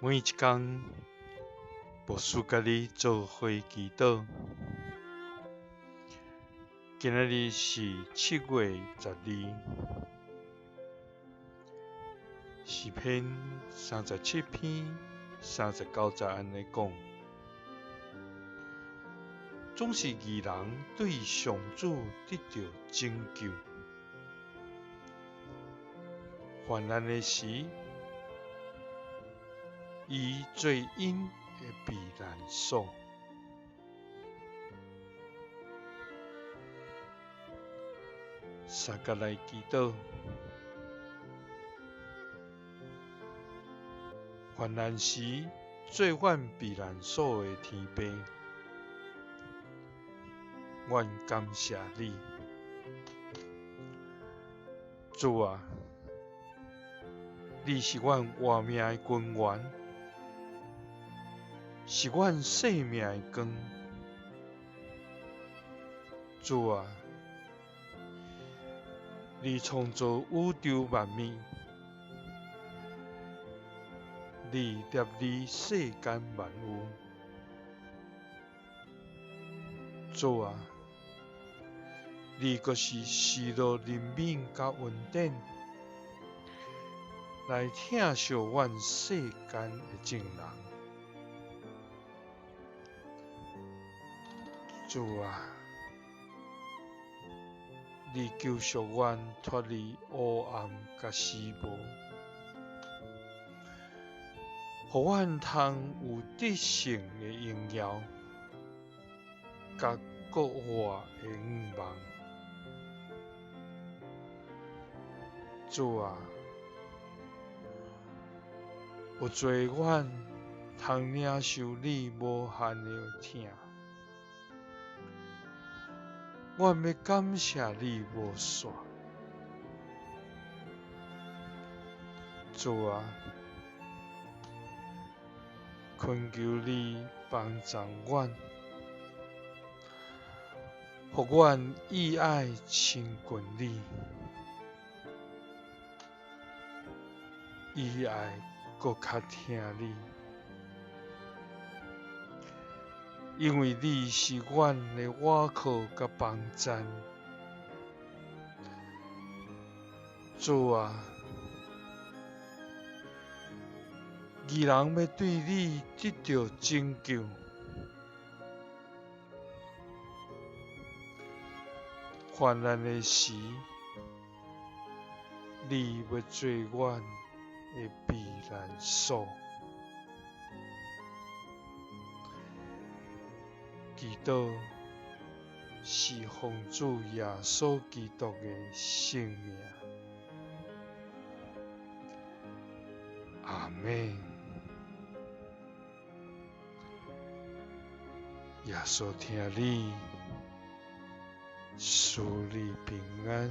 每一天，牧师甲你做伙祈祷。今仔日是7月12，诗篇37篇39节安尼讲：总是义人对上主得到拯救，患难的时，伊罪因会避难所。三甲来祈祷，患难时最阮避难所的天父，阮感谢你，主啊，你是阮活命的根源，是阮生命的光，主啊，你创造宇宙万物，你立理世间万物，主啊，你阁是赐落人民甲稳定，来疼惜阮世间的众人。主啊，你救赎阮脱离黑暗甲死亡，互阮通有得胜的荣耀，甲国外的愿望。主啊，有做阮通领受你无限的疼，阮要感谢你无煞。主啊，恳求你帮助阮，互阮意爱亲近你，意爱搁较听你，因为你是阮的倚靠甲帮站。主啊，义人要对你得到拯救，患难的时，你要做阮的避难所。祈祷是奉主耶稣基督的圣名。阿们。耶稣听你，赐你平安。